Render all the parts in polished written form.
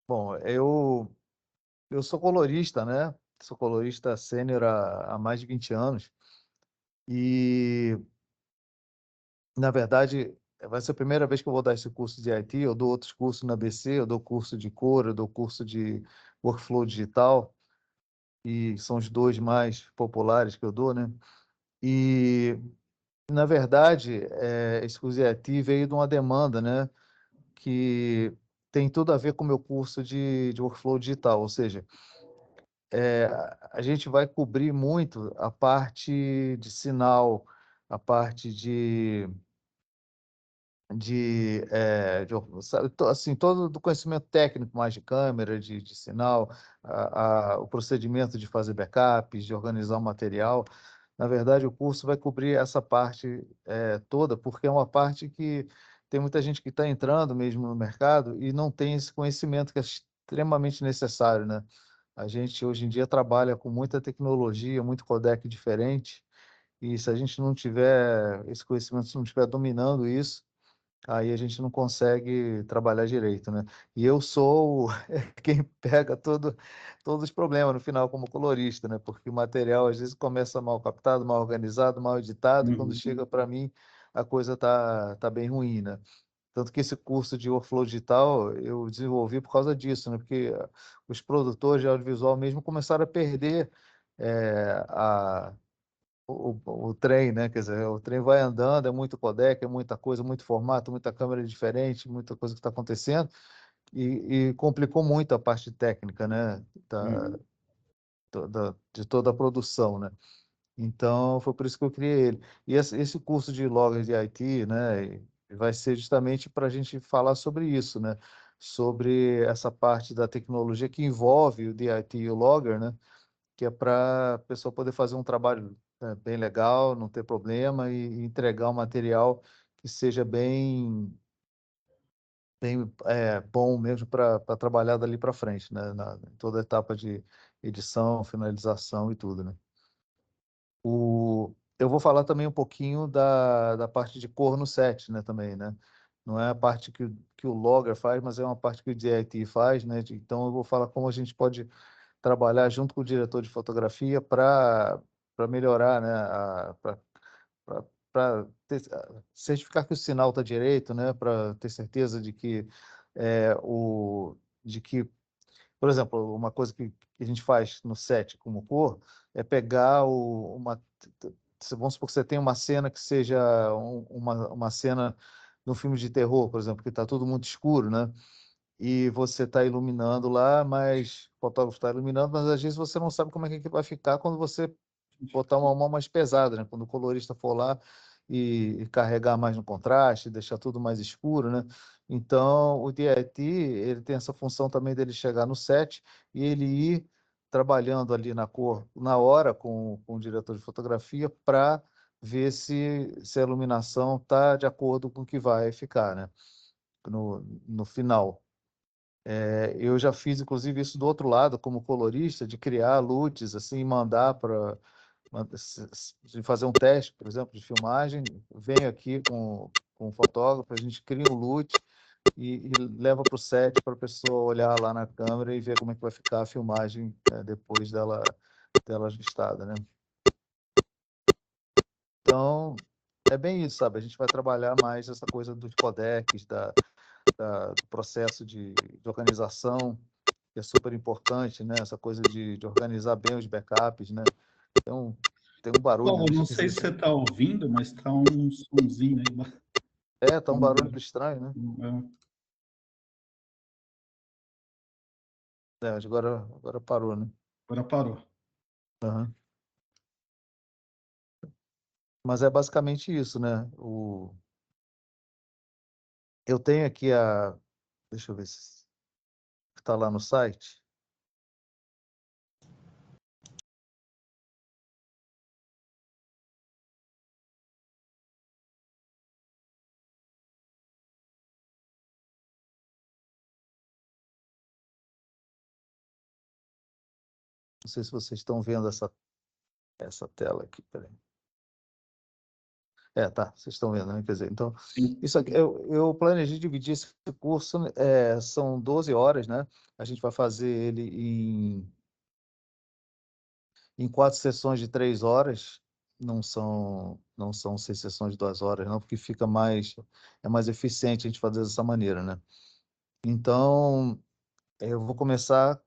Bom, eu sou colorista, né? Sou colorista sênior há mais de 20 anos e, na verdade, vai ser a primeira vez que eu vou dar esse curso de IT. Eu dou outros cursos na BC, eu dou curso de cor, eu dou curso de workflow digital e são os dois mais populares que eu dou, né? E, na verdade, esse curso de IT veio de uma demanda, né? Que tem tudo a ver com o meu curso de workflow digital, ou seja, é, a gente vai cobrir muito a parte de sinal, a parte sabe, assim, todo do conhecimento técnico mais de câmera, de sinal, o procedimento de fazer backups, de organizar o material. Na verdade, o curso vai cobrir essa parte toda, porque é uma parte que tem muita gente que está entrando mesmo no mercado e não tem esse conhecimento que é extremamente necessário, né? A gente hoje em dia trabalha com muita tecnologia, muito codec diferente, e se a gente não tiver esse conhecimento, se não estiver dominando isso, aí a gente não consegue trabalhar direito, né? E eu sou quem pega todos os problemas no final como colorista, né? Porque o material às vezes começa mal captado, mal organizado, mal editado, e quando Uhum. chega para mim a coisa tá bem ruim, né? Tanto que esse curso de workflow digital eu desenvolvi por causa disso, né? Porque os produtores de audiovisual mesmo começaram a perder eh, a, o trem, né? Quer dizer, o trem vai andando, é muito codec, é muita coisa, muito formato, muita câmera diferente, muita coisa que está acontecendo, e complicou muito a parte técnica, né? Uhum. De toda a produção, né? Então, foi por isso que eu criei ele. E esse curso de Logger de IT, né, vai ser justamente para a gente falar sobre isso, né? Sobre essa parte da tecnologia que envolve o DIT e o Logger, né? Que é para a pessoa poder fazer um trabalho bem legal, não ter problema e entregar um material que seja bem bom mesmo para trabalhar dali para frente, né? Em toda a etapa de edição, finalização e tudo, né? Eu vou falar também um pouquinho da parte de cor no set, né, também, né? Não é a parte que o Logger faz, mas é uma parte que o DIT faz, né? Então eu vou falar como a gente pode trabalhar junto com o diretor de fotografia para melhorar, né, para certificar que o sinal está direito, né, para ter certeza de que de que, por exemplo, uma coisa que a gente faz no set como cor é pegar vamos supor que você tem uma cena que seja uma cena no filme de terror, por exemplo, que está tudo muito escuro, né? E você está iluminando lá, mas o fotógrafo está iluminando, mas às vezes você não sabe como é que vai ficar quando você botar uma mão mais pesada, né? Quando o colorista for lá e carregar mais no contraste, deixar tudo mais escuro, né? Então, o DIT, ele tem essa função também dele chegar no set e ele ir trabalhando ali na cor, na hora, com o diretor de fotografia, para ver se a iluminação está de acordo com o que vai ficar, né? No final. Eu já fiz, inclusive, isso do outro lado, como colorista, de criar LUTs, assim, e mandar para de fazer um teste, por exemplo, de filmagem, venho aqui com o fotógrafo, a gente cria um LUT e leva para o set para a pessoa olhar lá na câmera e ver como é que vai ficar a filmagem depois dela ajustada, né? Então, é bem isso, sabe? A gente vai trabalhar mais essa coisa dos codecs, do processo de organização, que é super importante, né? Essa coisa de organizar bem os backups, né? Então, tem um barulho Paulo, não sei se esquisito. você está ouvindo, mas está um sonzinho aí. Tá um barulho estranho, né? Agora parou, né? Agora parou. Aham. Mas é basicamente isso, né? Eu tenho aqui deixa eu ver se está lá no site. Não sei se vocês estão vendo essa tela aqui. Peraí. Tá, vocês estão vendo, né? Quer dizer, então, Sim. isso aqui, eu planejei dividir esse curso, são 12 horas, né? A gente vai fazer ele em 4 sessões de 3 horas, não são 6 sessões de 2 horas, não, porque é mais eficiente a gente fazer dessa maneira, né? Então, eu vou começar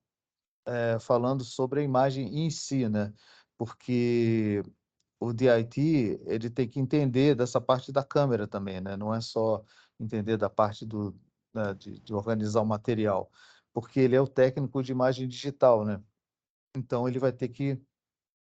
falando sobre a imagem em si, né? Porque o DIT, ele tem que entender dessa parte da câmera também, né? Não é só entender da parte de organizar o material, porque ele é o técnico de imagem digital, né? Então, ele vai ter que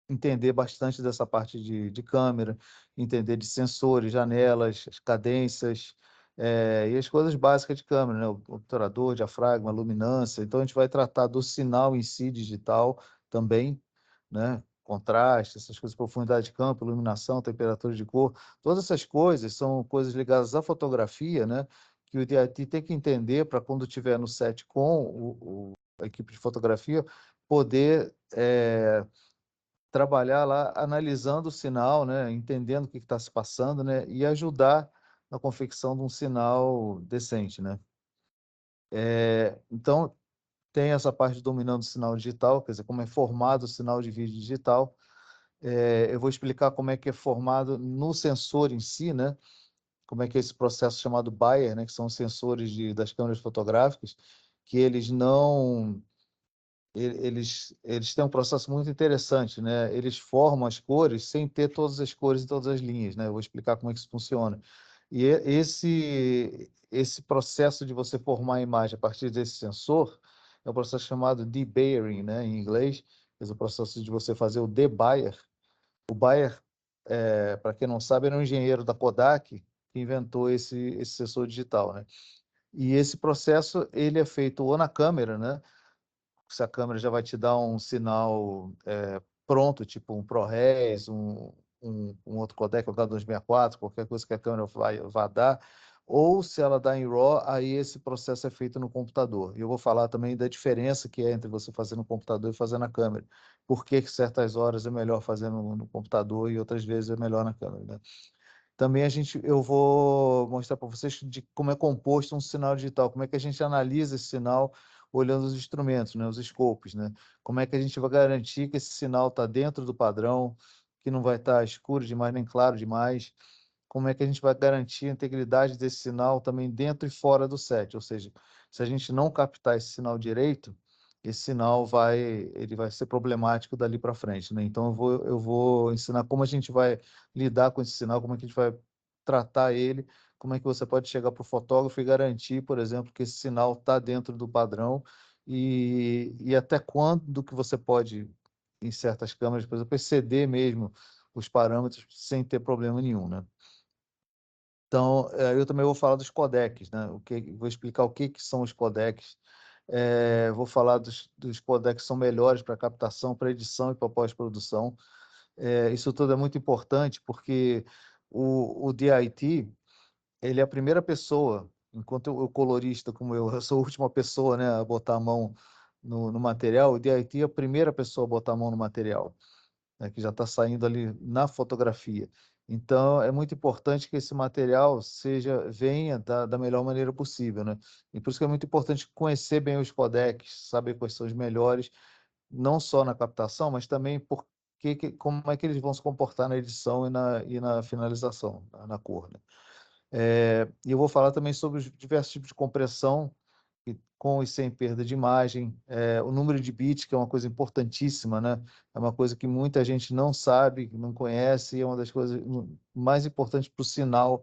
entender bastante dessa parte de câmera, entender de sensores, janelas, as cadências, e as coisas básicas de câmera, né? O obturador, diafragma, luminância. Então, a gente vai tratar do sinal em si digital também, né? Contraste, essas coisas, profundidade de campo, iluminação, temperatura de cor, todas essas coisas são coisas ligadas à fotografia, né? Que o DIT tem que entender para quando estiver no set com a equipe de fotografia, poder trabalhar lá analisando o sinal, né, entendendo o que está se passando, né, e ajudar na confecção de um sinal decente, né. Então, tem essa parte dominando o sinal digital, quer dizer, como é formado o sinal de vídeo digital. Eu vou explicar como é que é formado no sensor em si, né, como é que é esse processo chamado Bayer, né, que são os sensores das câmeras fotográficas, que eles têm um processo muito interessante, né? Eles formam as cores sem ter todas as cores e todas as linhas, né? Eu vou explicar como é que isso funciona. Esse processo de você formar a imagem a partir desse sensor é um processo chamado debayering, né? Em inglês, é o processo de você fazer o debayer. O Bayer, para quem não sabe, era um engenheiro da Kodak que inventou esse sensor digital, né? E esse processo ele é feito ou na câmera, né? Se a câmera já vai te dar um sinal pronto, tipo um ProRes, um outro codec, um H264, qualquer coisa que a câmera vai dar, ou se ela dá em RAW, aí esse processo é feito no computador. E eu vou falar também da diferença que é entre você fazer no computador e fazer na câmera. Por que que certas horas é melhor fazer no computador e outras vezes é melhor na câmera, né? Também eu vou mostrar para vocês de como é composto um sinal digital, como é que a gente analisa esse sinal olhando os instrumentos, né, os scopes, né? Como é que a gente vai garantir que esse sinal está dentro do padrão, que não vai estar escuro demais nem claro demais? Como é que a gente vai garantir a integridade desse sinal também dentro e fora do set? Ou seja, se a gente não captar esse sinal direito, esse sinal ele vai ser problemático dali para frente, né? Então eu vou ensinar como a gente vai lidar com esse sinal, como é que a gente vai tratar ele, como é que você pode chegar para o fotógrafo e garantir, por exemplo, que esse sinal está dentro do padrão e até quando que você pode, em certas câmeras, por exemplo, exceder mesmo os parâmetros sem ter problema nenhum, né? Então, eu também vou falar dos codecs, né? Vou explicar o que são os codecs. Vou falar dos codecs que são melhores para captação, para edição e para pós-produção. Isso tudo é muito importante porque o DIT, ele é a primeira pessoa, enquanto o colorista, como eu sou a última pessoa, né, a botar a mão no material, o DIT é a primeira pessoa a botar a mão no material, né, que já está saindo ali na fotografia. Então, é muito importante que esse material venha da melhor maneira possível, né? E por isso que é muito importante conhecer bem os codecs, saber quais são os melhores, não só na captação, mas também como é que eles vão se comportar na edição e na finalização, na cor, né? E eu vou falar também sobre os diversos tipos de compressão, com e sem perda de imagem, o número de bits, que é uma coisa importantíssima, né? É uma coisa que muita gente não sabe, não conhece, e é uma das coisas mais importantes para o sinal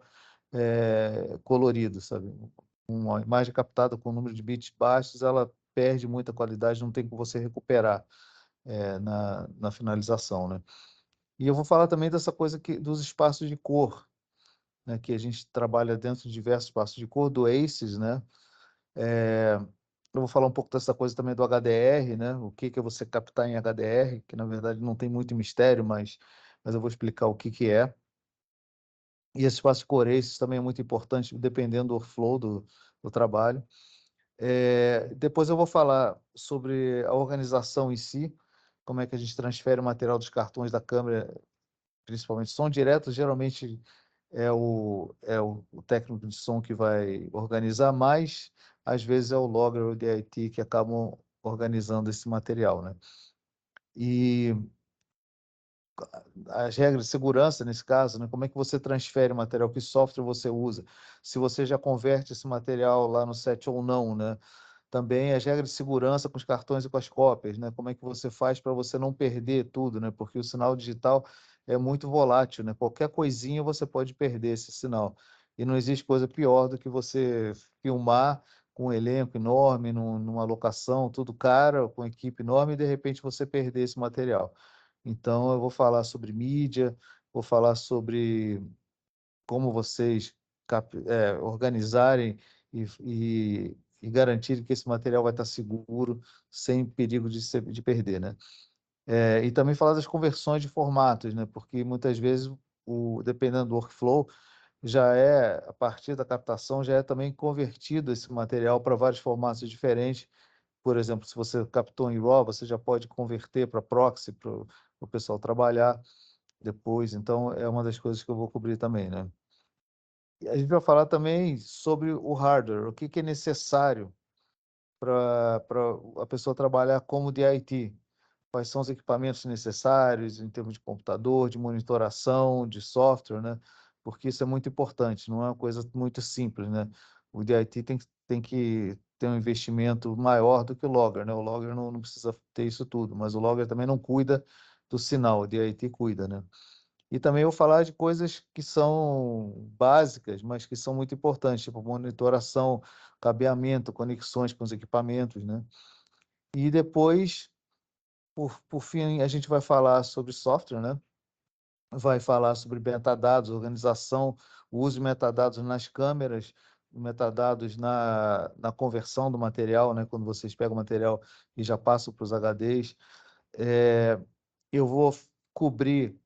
colorido, sabe? Uma imagem captada com um número de bits baixos, ela perde muita qualidade, não tem como você recuperar na finalização, né? E eu vou falar também dessa coisa dos espaços de cor, né, que a gente trabalha dentro de diversos espaços de cor, do ACES, né? Eu vou falar um pouco dessa coisa também do HDR, né? O que é você captar em HDR, que na verdade não tem muito mistério, mas eu vou explicar o que é. E esse espaço de cor ACES também é muito importante, dependendo do workflow do trabalho. Depois eu vou falar sobre a organização em si, como é que a gente transfere o material dos cartões da câmera, principalmente som direto, geralmente o técnico de som que vai organizar, mas às vezes é o logger ou o DIT que acabam organizando esse material, né? E as regras de segurança nesse caso, né? Como é que você transfere o material, que software você usa, se você já converte esse material lá no set ou não, né? Também as regras de segurança com os cartões e com as cópias, né? Como é que você faz para você não perder tudo, né? Porque o sinal digital é muito volátil, né? Qualquer coisinha você pode perder esse sinal. E não existe coisa pior do que você filmar com um elenco enorme, numa locação, tudo caro, com equipe enorme, e de repente você perder esse material. Então, eu vou falar sobre mídia, vou falar sobre como vocês organizarem e garantirem que esse material vai estar seguro, sem perigo de perder, né? E também falar das conversões de formatos, né? Porque muitas vezes, dependendo do workflow, a partir da captação, já é também convertido esse material para vários formatos diferentes. Por exemplo, se você captou em RAW, você já pode converter para proxy, para o pessoal trabalhar depois. Então, é uma das coisas que eu vou cobrir também, né? E a gente vai falar também sobre o hardware, o que que é necessário para a pessoa trabalhar como DIT. Quais são os equipamentos necessários em termos de computador, de monitoração, de software, né? Porque isso é muito importante, não é uma coisa muito simples, né? O DIT tem que ter um investimento maior do que o logger, né? O logger não precisa ter isso tudo, mas o logger também não cuida do sinal, o DIT cuida, né? E também vou falar de coisas que são básicas, mas que são muito importantes, tipo monitoração, cabeamento, conexões com os equipamentos, né? E depois, por fim, a gente vai falar sobre software, né? Vai falar sobre metadados, organização, o uso de metadados nas câmeras, metadados na conversão do material, né? Quando vocês pegam o material e já passam para os HDs. Eu vou cobrir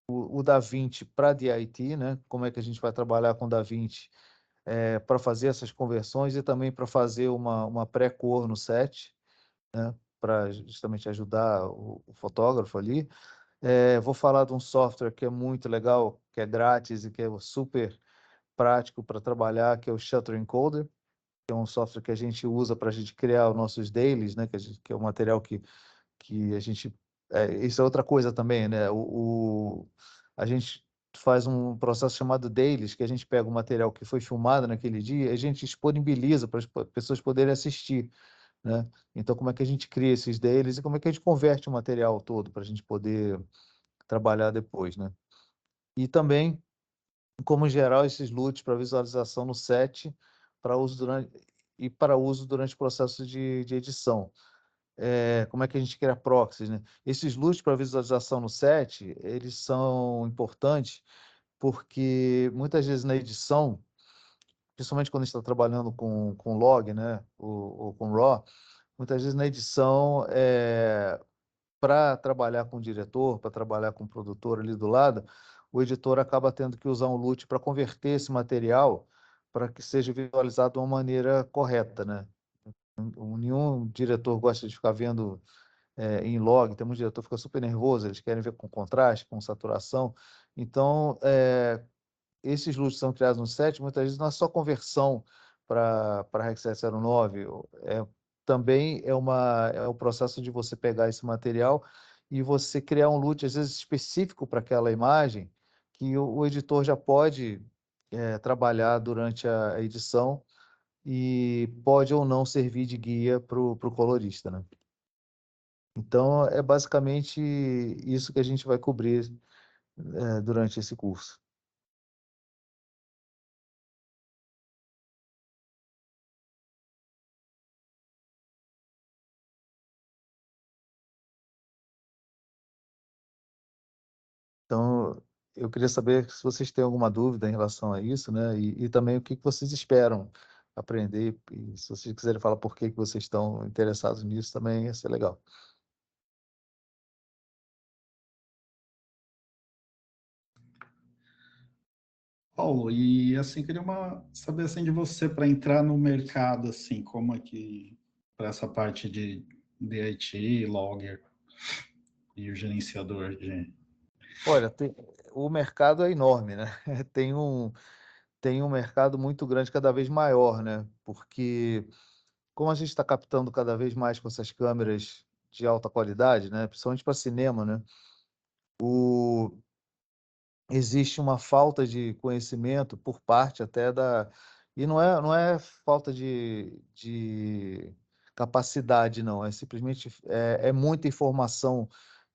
o DaVinci para DIT, né? Como é que a gente vai trabalhar com o DaVinci para fazer essas conversões e também para fazer uma pré-cor no set, né? Para justamente ajudar o fotógrafo ali. Vou falar de um software que é muito legal, que é grátis e que é super prático para trabalhar, que é o Shutter Encoder, que é um software que a gente usa para a gente criar os nossos dailies, né? Que é o material que a gente. Isso é outra coisa também, né? A gente faz um processo chamado dailies, que a gente pega o material que foi filmado naquele dia e a gente disponibiliza para as pessoas poderem assistir, né? Então, como é que a gente cria esses dailies e como é que a gente converte o material todo para a gente poder trabalhar depois, né? E também, como geral, esses LUTs para visualização no set para uso durante o processo de edição. Como é que a gente cria proxies, né? Esses LUTs para visualização no set, eles são importantes porque muitas vezes na edição, principalmente quando a gente está trabalhando com log, né, ou com RAW, muitas vezes na edição, para trabalhar com o diretor, para trabalhar com o produtor ali do lado, o editor acaba tendo que usar um LUT para converter esse material para que seja visualizado de uma maneira correta, né? Nenhum diretor gosta de ficar vendo em log, tem um diretor que fica super nervoso, eles querem ver com contraste, com saturação. Então, esses LUTs são criados no set, muitas vezes não é só conversão para REC 709, também é o processo de você pegar esse material e você criar um LUT, às vezes, específico para aquela imagem, que o editor já pode trabalhar durante a edição e pode ou não servir de guia para o colorista, né? Então, é basicamente isso que a gente vai cobrir durante esse curso. Então, eu queria saber se vocês têm alguma dúvida em relação a isso, né? E também o que que vocês esperam aprender. E se vocês quiserem falar por que que vocês estão interessados nisso, também ia ser legal. Paulo, e assim, queria saber assim, de você para entrar no mercado, assim, como é que, para essa parte de DIT, logger e o gerenciador de. Olha, o mercado é enorme, né? Tem um mercado muito grande, cada vez maior, né? Porque como a gente está captando cada vez mais com essas câmeras de alta qualidade, né? Principalmente para cinema, né? O Existe uma falta de conhecimento por parte até da e não é falta de capacidade não, é simplesmente é muita informação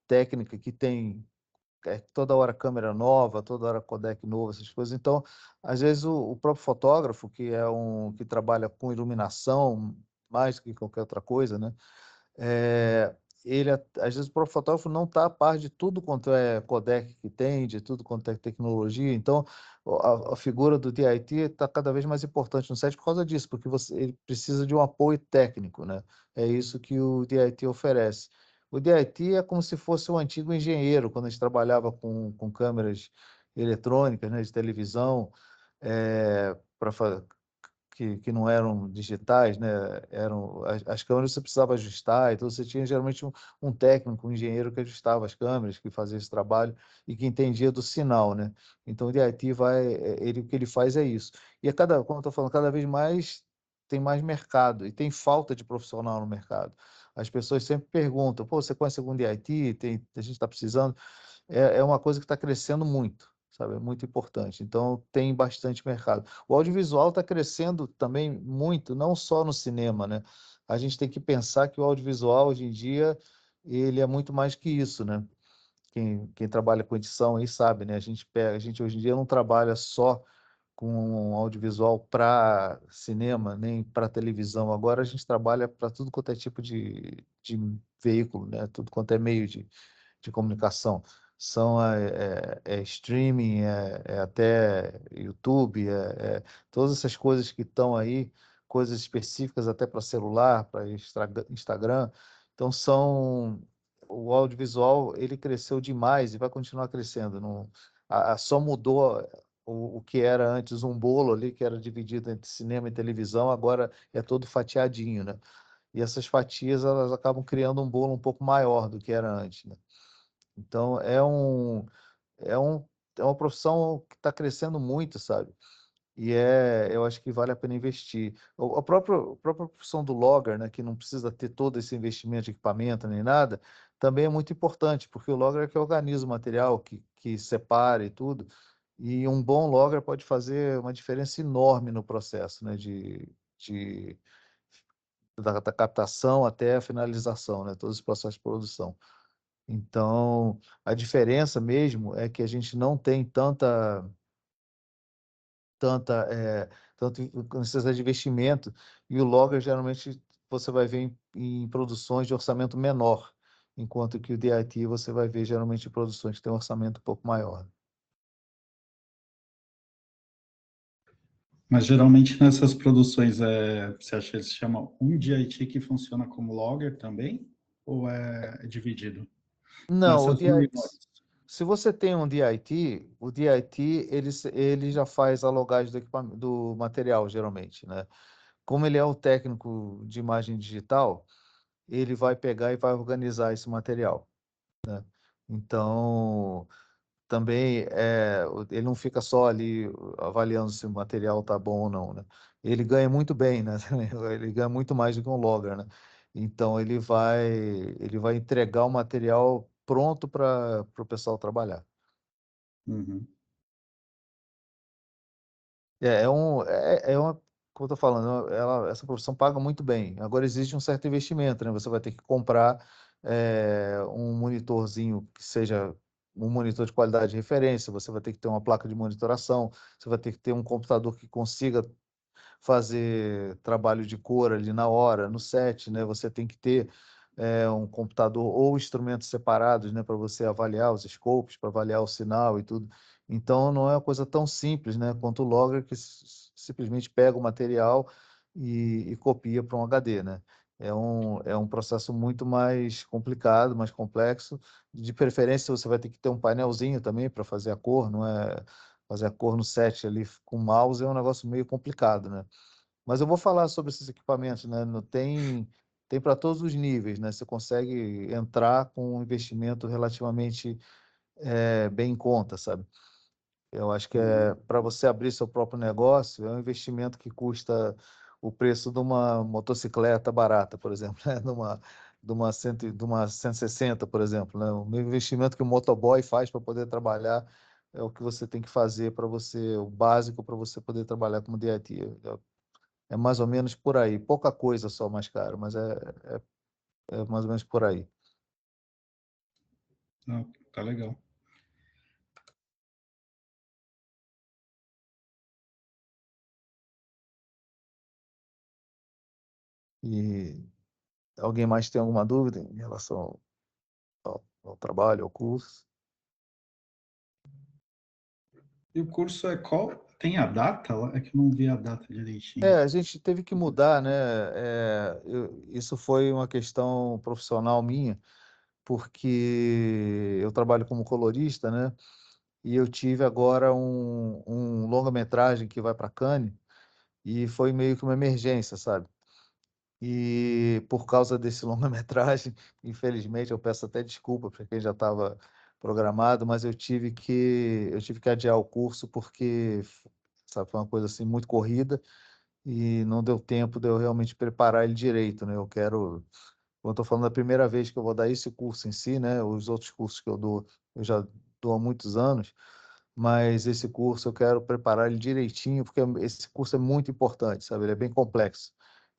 técnica que tem, toda hora câmera nova, toda hora codec novo, essas coisas. Então, às vezes o próprio fotógrafo, que trabalha com iluminação mais do que qualquer outra coisa, né, eh, às vezes o próprio fotógrafo não está a par de tudo quanto é codec que tem, de tudo quanto é tecnologia, então a figura do DIT está cada vez mais importante no set por causa disso, porque ele precisa de um apoio técnico, né? É isso que o DIT oferece. O DIT é como se fosse um antigo engenheiro, quando a gente trabalhava com câmeras eletrônicas, né, de televisão, para que não eram digitais, né, eram as câmeras você precisava ajustar, então você tinha geralmente um técnico, um engenheiro que ajustava as câmeras, que fazia esse trabalho e que entendia do sinal, né. Então o DIT o que ele faz é isso. E como eu estou falando, cada vez mais tem mais mercado e tem falta de profissional no mercado. As pessoas sempre perguntam: "Pô, você conhece algum DIT? A gente está precisando". É uma coisa que está crescendo muito, sabe, é muito importante, então tem bastante mercado. O audiovisual está crescendo também muito, não só no cinema, né, a gente tem que pensar que o audiovisual hoje em dia, ele é muito mais que isso, né. Quem trabalha com edição aí sabe, né, a gente hoje em dia não trabalha só com audiovisual para cinema, nem para televisão, agora a gente trabalha para tudo quanto é tipo de veículo, né, tudo quanto é meio de comunicação. São streaming, até YouTube, todas essas coisas que estão aí, coisas específicas até para celular, para Instagram. Então o audiovisual, ele cresceu demais e vai continuar crescendo. Não, só mudou o que era antes um bolo ali, que era dividido entre cinema e televisão, agora é todo fatiadinho, né? E essas fatias, elas acabam criando um bolo um pouco maior do que era antes, né? Então é um é uma profissão que está crescendo muito, sabe. Eu acho que vale a pena investir. A própria profissão do logger, né, que não precisa ter todo esse investimento de equipamento nem nada, também é muito importante, porque o logger é que organiza o material, que separa e tudo, e um bom logger pode fazer uma diferença enorme no processo, né, de da captação até a finalização, né, todos os processos de produção. Então, a diferença mesmo é que a gente não tem tanta, tanto necessidade de investimento, e o logger geralmente você vai ver em produções de orçamento menor, enquanto que o DIT você vai ver geralmente em produções que têm um orçamento um pouco maior. Mas geralmente nessas produções, você acha que se chama um DIT que funciona como logger também? Ou é dividido? Não, o Nessas DIT reuniões. se você tem um DIT, o DIT ele já faz a logagem do material geralmente, né. Como ele é o técnico de imagem digital, ele vai pegar e vai organizar esse material. Então, também, ele não fica só ali avaliando se o material está bom ou não, né. Ele ganha muito bem, né, também, ele ganha muito mais do que um logger, né. Então ele vai entregar o material pronto para o pessoal trabalhar. Uhum. É uma como eu tô falando, essa profissão paga muito bem. Agora existe um certo investimento, né, você vai ter que comprar, um monitorzinho que seja um monitor de qualidade de referência, você vai ter que ter uma placa de monitoração, você vai ter que ter um computador que consiga fazer trabalho de cor ali na hora, no set, né, você tem que ter, um computador ou instrumentos separados, né, para você avaliar os scopes, para avaliar o sinal e tudo. Então não é uma coisa tão simples, né, quanto o logger que simplesmente pega o material e copia para um HD, né. É um processo muito mais complicado, mais complexo. De preferência, você vai ter que ter um painelzinho também para fazer a cor, não é fazer a cor no set ali com mouse é um negócio meio complicado, né. Mas eu vou falar sobre esses equipamentos, né, tem para todos os níveis, né, você consegue entrar com um investimento relativamente, bem em conta, sabe? Eu acho que para você abrir seu próprio negócio, é um investimento que custa o preço de uma motocicleta barata, por exemplo, né? De uma 160, por exemplo, né? O mesmo investimento que o motoboy faz para poder trabalhar é o que você tem que fazer para você, o básico para você poder trabalhar como DIT. É mais ou menos por aí. Pouca coisa só mais caro, mas é mais ou menos por aí. Não, tá legal. E alguém mais tem alguma dúvida em relação ao trabalho, ao curso? E o curso é qual? Tem a data lá? É que eu não vi a data direitinho. A gente teve que mudar, né? Isso foi uma questão profissional minha, porque eu trabalho como colorista, né? E eu tive agora um longa-metragem que vai para Cannes, e foi meio que uma emergência, sabe? E por causa desse longa-metragem, infelizmente, eu peço até desculpa para quem já estava programado, mas eu tive que adiar o curso porque, sabe, foi uma coisa assim muito corrida e não deu tempo de eu realmente preparar ele direito, né? Eu estou falando da primeira vez que eu vou dar esse curso em si, né? Os outros cursos que eu dou, eu já dou há muitos anos, mas esse curso eu quero preparar ele direitinho, porque esse curso é muito importante, sabe? Ele é bem complexo.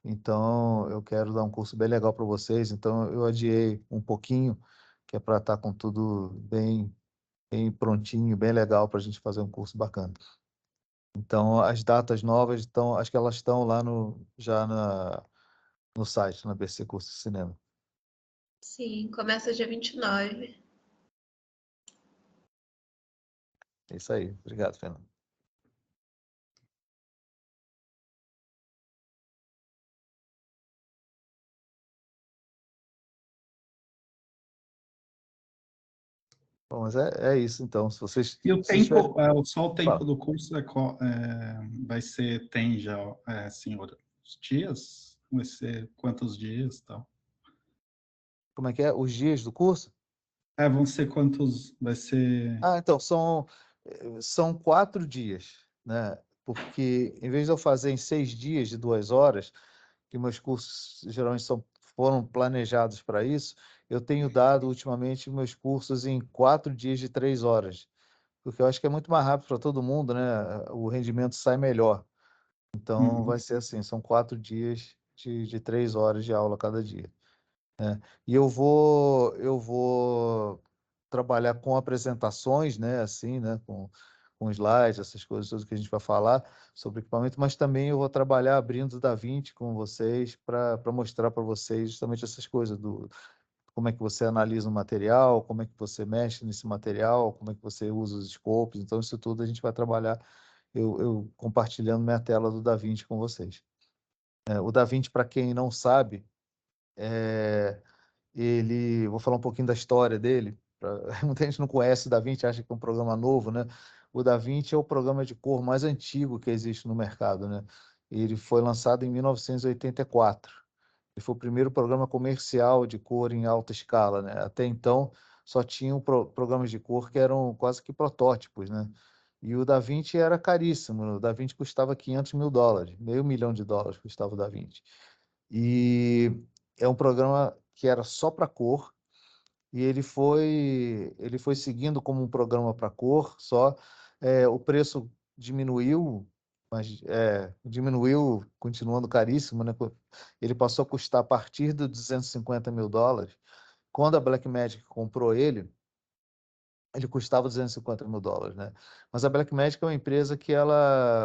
Então, eu quero dar um curso bem legal para vocês, então eu adiei um pouquinho, que é para estar com tudo bem, bem prontinho, bem legal para a gente fazer um curso bacana. Então, as datas novas estão, acho que elas estão lá no site, na BC Curso de Cinema. Sim, começa dia 29. É isso aí. Obrigado, Fernando. Bom, mas é isso, então. Se vocês, E o se vocês tiverem... tempo, só o tempo Fala. do curso vai ser, tem já, assim, os dias? Vai ser quantos dias e tal? Como é que é? Os dias do curso? Vão ser quantos, vai ser... Então, são 4 dias, né? Porque em vez de eu fazer em 6 dias de 2 horas, que meus cursos geralmente foram planejados para isso, eu tenho dado ultimamente meus cursos em 4 dias de 3 horas, porque eu acho que é muito mais rápido para todo mundo, né? O rendimento sai melhor. Então, Uhum. vai ser assim, são 4 dias de 3 horas de aula cada dia. E eu vou trabalhar com apresentações, né, assim, né, com slides, essas coisas todas que a gente vai falar sobre equipamento, mas também eu vou trabalhar abrindo o DaVinci com vocês para mostrar para vocês justamente essas coisas do como é que você analisa o material, como é que você mexe nesse material, como é que você usa os scopes. Então, isso tudo a gente vai trabalhar eu compartilhando minha tela do DaVinci com vocês. O DaVinci, para quem não sabe, vou falar um pouquinho da história dele. Muita gente não conhece o DaVinci, acha que é um programa novo, né? O DaVinci é o programa de cor mais antigo que existe no mercado, né? Ele foi lançado em 1984. Ele foi o primeiro programa comercial de cor em alta escala, né? Até então, só tinham programas de cor que eram quase que protótipos, né? E o DaVinci era caríssimo. O DaVinci custava US$ 500 mil, $500 mil custava o DaVinci. E é um programa que era só para cor, e ele foi seguindo como um programa para cor, só o preço diminuiu, mas diminuiu, continuando caríssimo, né? Ele passou a custar a partir de US$ 250 mil. Quando a Blackmagic comprou ele custava US$ 250 mil, né? Mas a Blackmagic é uma empresa que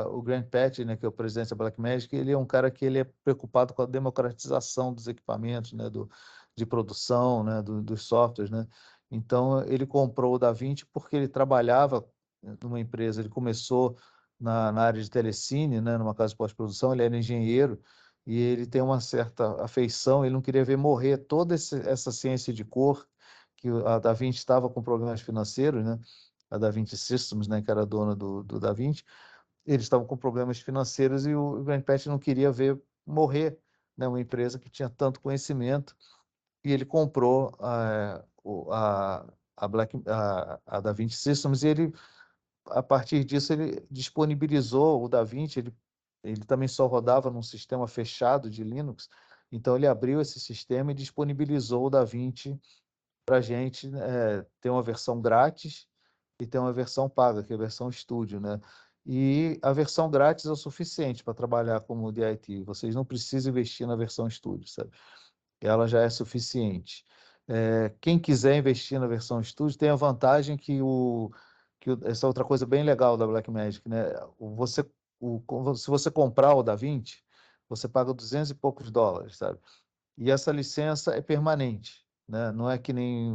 o Grant Patty, né, que é o presidente da Blackmagic, ele é um cara que ele é preocupado com a democratização dos equipamentos, né, de produção, né, dos softwares, né? Então ele comprou o DaVinci porque ele trabalhava numa empresa, ele começou na área de telecine, né, numa casa de pós-produção, ele era engenheiro e ele tem uma certa afeição, ele não queria ver morrer toda essa ciência de cor que a DaVinci estava com problemas financeiros, né? A DaVinci Systems, né, que era dona do DaVinci, eles estavam com problemas financeiros e o Grant Patty não queria ver morrer, né, uma empresa que tinha tanto conhecimento, e ele comprou a DaVinci Systems, e ele, a partir disso, ele disponibilizou o DaVinci, ele também só rodava num sistema fechado de Linux, então ele abriu esse sistema e disponibilizou o DaVinci para a gente ter uma versão grátis e ter uma versão paga, que é a versão Studio, né? E a versão grátis é o suficiente para trabalhar como DIT. Vocês não precisam investir na versão Studio, sabe? Ela já é suficiente. Quem quiser investir na versão Studio tem a vantagem essa é outra coisa bem legal da Blackmagic, né? Se você comprar o DaVinci, você paga 200 e poucos dólares, sabe? E essa licença é permanente, né? Não é que nem,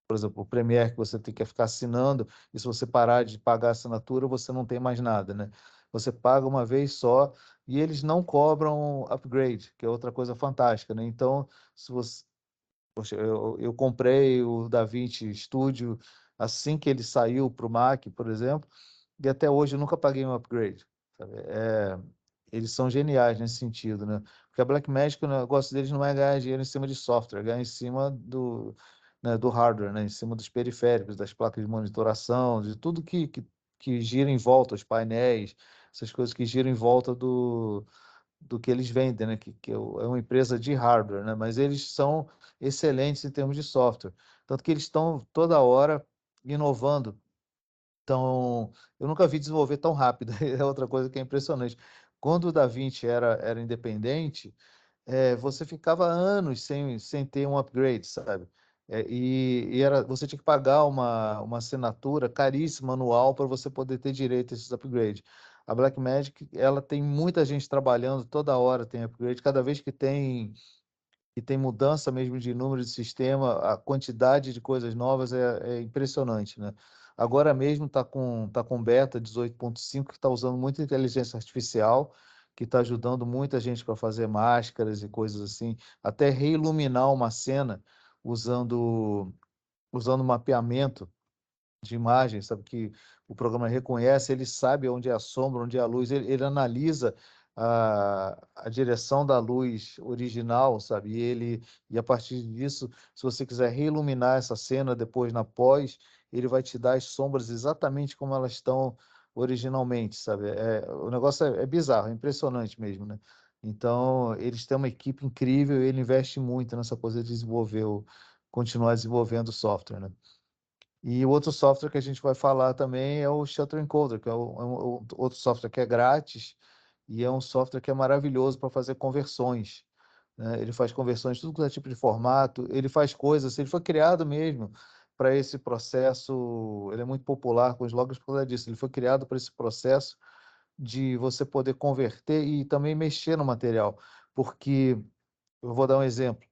por exemplo, o Premiere que você tem que ficar assinando, e se você parar de pagar a assinatura, você não tem mais nada, né? Você paga uma vez só e eles não cobram upgrade, que é outra coisa fantástica, né? Então, se você, poxa, eu comprei o DaVinci Studio assim que ele saiu para o Mac, por exemplo, e até hoje eu nunca paguei um upgrade, sabe? Eles são geniais nesse sentido, né? Porque a Blackmagic, o negócio deles não é ganhar dinheiro em cima de software, é ganhar em cima do hardware, né? Em cima dos periféricos, das placas de monitoração, de tudo que gira em volta, os painéis, essas coisas que giram em volta do que eles vendem, né? É uma empresa de hardware, né? Mas eles são excelentes em termos de software. Tanto que eles estão toda hora inovando. Então, eu nunca vi desenvolver tão rápido. É outra coisa que é impressionante. Quando o DaVinci era independente, você ficava anos sem ter um upgrade, sabe? Você tinha que pagar uma assinatura caríssima anual para você poder ter direito a esses upgrades. A Blackmagic, ela tem muita gente trabalhando, toda hora tem upgrade, cada vez que tem mudança mesmo de número de sistema, a quantidade de coisas novas é impressionante, né? Agora mesmo tá com beta 18.5 que está usando muita inteligência artificial, que está ajudando muita gente para fazer máscaras e coisas assim, até reiluminar uma cena usando mapeamento de imagem, sabe, que o programa reconhece, ele sabe onde é a sombra, onde é a luz, ele analisa a direção da luz original, sabe, e a partir disso, se você quiser reiluminar essa cena depois na pós, ele vai te dar as sombras exatamente como elas estão originalmente, sabe, o negócio é bizarro, é impressionante mesmo, né? Então, eles têm uma equipe incrível e ele investe muito nessa coisa de continuar desenvolvendo software, né? E o outro software que a gente vai falar também é o Shutter Encoder, que é um outro software que é grátis e é um software que é maravilhoso para fazer conversões, né? Ele faz conversões de tudo que é tipo de formato, ele faz coisas, ele foi criado mesmo para esse processo, ele é muito popular com os logs por causa disso, ele foi criado para esse processo de você poder converter e também mexer no material, porque eu vou dar um exemplo,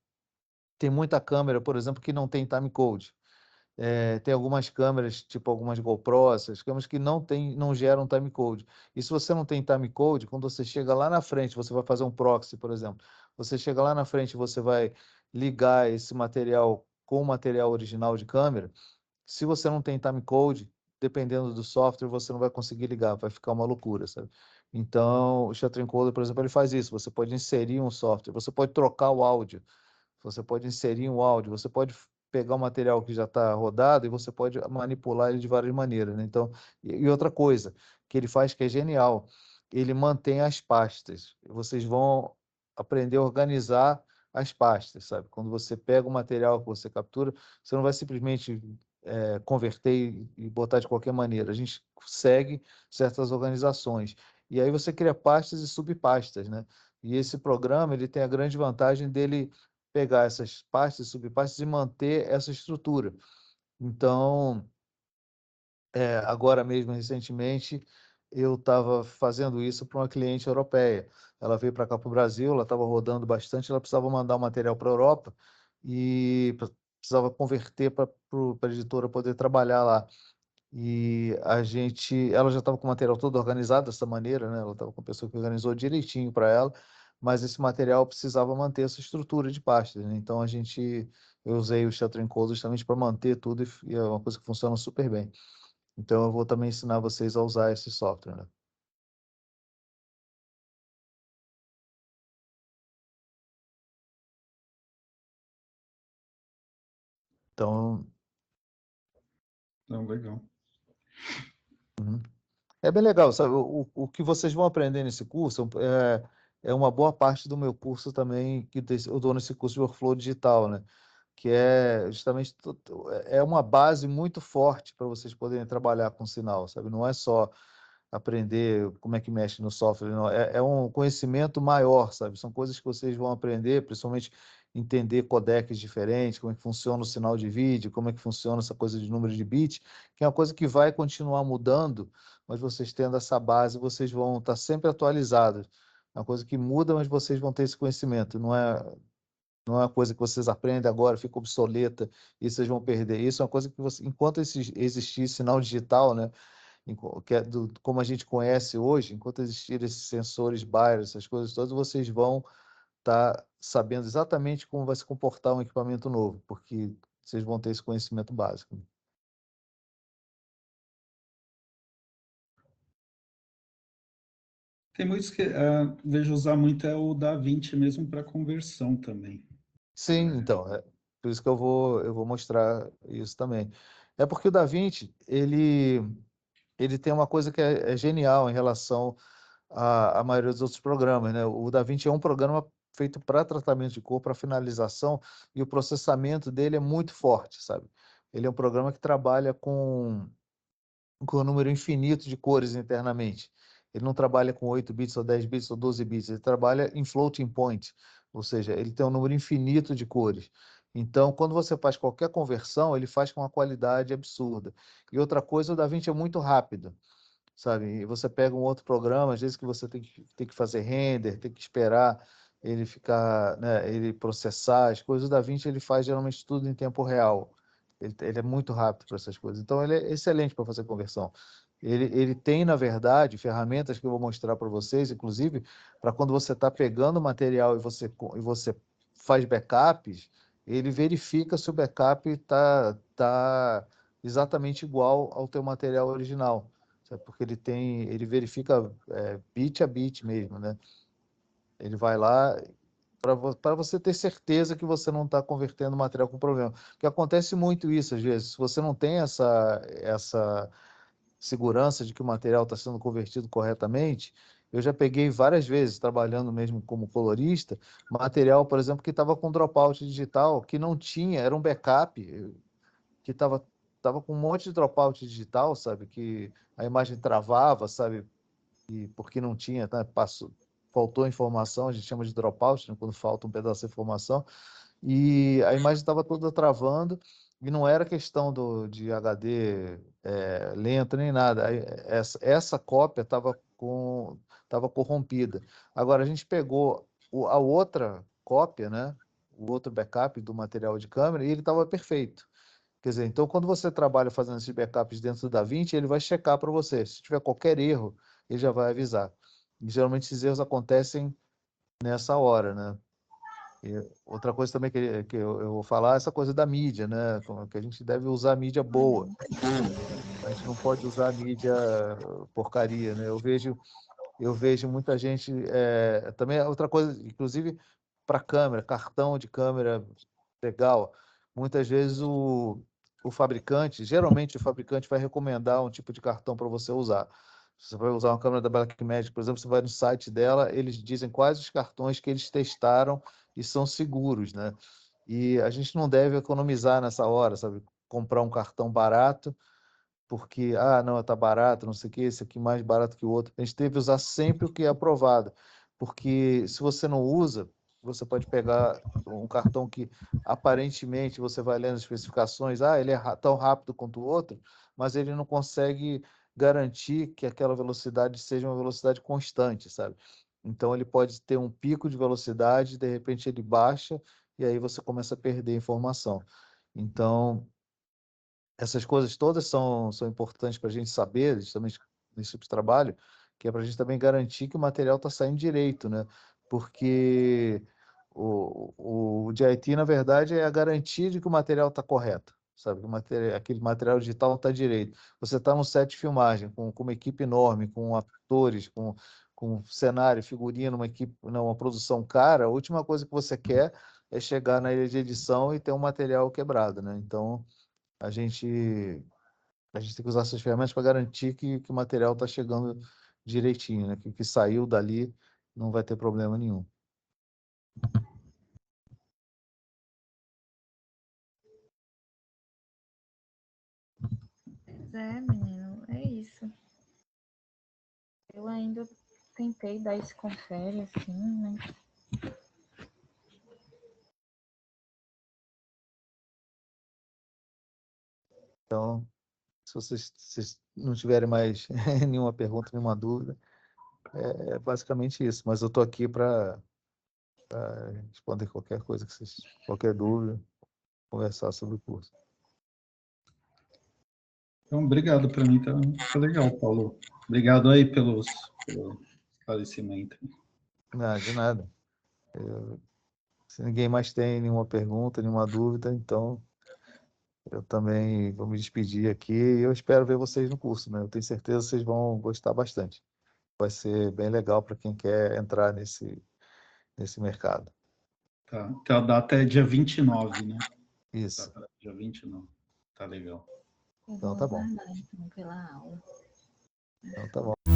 tem muita câmera, por exemplo, que não tem timecode. Tem algumas câmeras, tipo algumas GoPro, essas câmeras que não geram timecode. E se você não tem timecode, quando você chega lá na frente, você vai fazer um proxy, por exemplo. Você chega lá na frente, você vai ligar esse material com o material original de câmera. Se você não tem timecode, dependendo do software, você não vai conseguir ligar, vai ficar uma loucura, sabe? Então, o Shutter Encoder, por exemplo, ele faz isso. Você pode inserir um software, você pode trocar o áudio. Você pode inserir um áudio, você pode pegar o material que já está rodado e você pode manipular ele de várias maneiras, né? Então, e outra coisa que ele faz que é genial, ele mantém as pastas. Vocês vão aprender a organizar as pastas, sabe? Quando você pega o material que você captura, você não vai simplesmente converter e botar de qualquer maneira. A gente segue certas organizações. E aí você cria pastas e subpastas, né? E esse programa, ele tem a grande vantagem dele pegar essas pastas, subpastas e manter essa estrutura. Então, agora mesmo, recentemente, eu estava fazendo isso para uma cliente europeia. Ela veio para cá para o Brasil, ela estava rodando bastante, ela precisava mandar o material para a Europa e precisava converter para a editora poder trabalhar lá. Ela já estava com o material todo organizado dessa maneira, né? Ela estava com a pessoa que organizou direitinho para ela, mas esse material precisava manter essa estrutura de pastas, né? Então eu usei o Shutter Encode justamente para manter tudo e é uma coisa que funciona super bem. Então eu vou também ensinar vocês a usar esse software, né? Então Então, legal. É bem legal, sabe? O que vocês vão aprender nesse curso é uma boa parte do meu curso também, eu dou nesse curso de Workflow Digital, né? Que é justamente é uma base muito forte para vocês poderem trabalhar com sinal, sabe? Não é só aprender como é que mexe no software, não. É um conhecimento maior, sabe? São coisas que vocês vão aprender, principalmente entender codecs diferentes, como é que funciona o sinal de vídeo, como é que funciona essa coisa de número de bits, que é uma coisa que vai continuar mudando, mas vocês tendo essa base, vocês vão estar sempre atualizados. É uma coisa que muda, mas vocês vão ter esse conhecimento. Não é uma coisa que vocês aprendem agora, fica obsoleta e vocês vão perder. Isso é uma coisa que enquanto existir sinal digital, né? Que é como a gente conhece hoje, enquanto existirem esses sensores Bayer, essas coisas todas, vocês vão estar sabendo exatamente como vai se comportar um equipamento novo, porque vocês vão ter esse conhecimento básico. Tem muitos que vejo usar muito o DaVinci mesmo para conversão também. Sim, então, por isso que eu vou mostrar isso também. É porque o DaVinci, ele tem uma coisa que é genial em relação à maioria dos outros programas, né? O DaVinci é um programa feito para tratamento de cor, para finalização, e o processamento dele é muito forte, sabe? Ele é um programa que trabalha com um número infinito de cores internamente. Ele não trabalha com 8 bits ou 10 bits ou 12 bits, ele trabalha em floating point, ou seja, ele tem um número infinito de cores. Então, quando você faz qualquer conversão, ele faz com uma qualidade absurda. E outra coisa, o DaVinci é muito rápido, sabe? E você pega um outro programa, às vezes que você tem que fazer render, tem que esperar ele ficar, né, ele processar as coisas. O DaVinci ele faz geralmente tudo em tempo real. Ele é muito rápido para essas coisas. Então ele é excelente para fazer conversão. Ele tem, na verdade, ferramentas que eu vou mostrar para vocês, inclusive, para quando você está pegando material e você faz backups, ele verifica se o backup tá exatamente igual ao teu material original, sabe? Porque ele verifica bit a bit mesmo, né? Ele vai lá para você ter certeza que você não está convertendo material com problema. Porque acontece muito isso às vezes. Se você não tem essa segurança de que o material está sendo convertido corretamente, eu já peguei várias vezes, trabalhando mesmo como colorista, material, por exemplo, que estava com dropout digital, que não tinha, era um backup, que tava com um monte de dropout digital, sabe? Que a imagem travava, sabe? E porque não tinha, tá? Faltou informação, a gente chama de dropout, né? Quando falta um pedaço de informação, e a imagem estava toda travando, e não era questão de HD lento nem nada. Essa cópia tava corrompida. Agora, a gente pegou a outra cópia, né? O outro backup do material de câmera, e ele estava perfeito. Quer dizer, então quando você trabalha fazendo esses backups dentro do DaVinci, ele vai checar para você. Se tiver qualquer erro, ele já vai avisar. E geralmente esses erros acontecem nessa hora, né? E outra coisa também que eu vou falar é essa coisa da mídia, né? Que a gente deve usar mídia boa. A gente não pode usar mídia porcaria, né? Eu vejo muita gente. Também é outra coisa, inclusive para câmera, cartão de câmera legal. Muitas vezes geralmente o fabricante vai recomendar um tipo de cartão para você usar. Se você vai usar uma câmera da Blackmagic, por exemplo, você vai no site dela, eles dizem quais os cartões que eles testaram e são seguros, né? E a gente não deve economizar nessa hora, sabe? Comprar um cartão barato porque, não, tá barato, não sei o que, esse aqui mais barato que o outro. A gente deve usar sempre o que é aprovado, porque se você não usa, você pode pegar um cartão que aparentemente você vai lendo as especificações, ele é tão rápido quanto o outro, mas ele não consegue garantir que aquela velocidade seja uma velocidade constante, sabe? Então ele pode ter um pico de velocidade, de repente ele baixa, e aí você começa a perder informação. Então, essas coisas todas são importantes para a gente saber, justamente nesse tipo de trabalho, que é para a gente também garantir que o material está saindo direito, né? Porque o DIT, na verdade, é a garantia de que o material está correto, sabe? Que aquele material digital está direito. Você está no set de filmagem, com uma equipe enorme, com atores, com cenário, figurino, uma equipe, não, uma produção cara, a última coisa que você quer é chegar na ilha de edição e ter um material quebrado, né? Então, a gente A gente tem que usar essas ferramentas para garantir que o material está chegando direitinho, né? Que o que saiu dali não vai ter problema nenhum. Pois é, menino, é isso. Eu ainda tentei dar esse confere, assim, né? Então, se vocês não tiverem mais nenhuma pergunta, nenhuma dúvida, é basicamente isso. Mas eu estou aqui para responder qualquer coisa qualquer dúvida, conversar sobre o curso. Então, obrigado, para mim tá legal, Paulo. Obrigado aí pelo esclarecimento. Não, de nada. Se ninguém mais tem nenhuma pergunta, nenhuma dúvida, então eu também vou me despedir aqui e eu espero ver vocês no curso, né? Eu tenho certeza que vocês vão gostar bastante. Vai ser bem legal para quem quer entrar nesse mercado. Tá. Então, a data é dia 29, né? Isso. Dia 29. Tá legal. Eu Então vou tá bom. aguardar, então, pela aula. Então tá bom.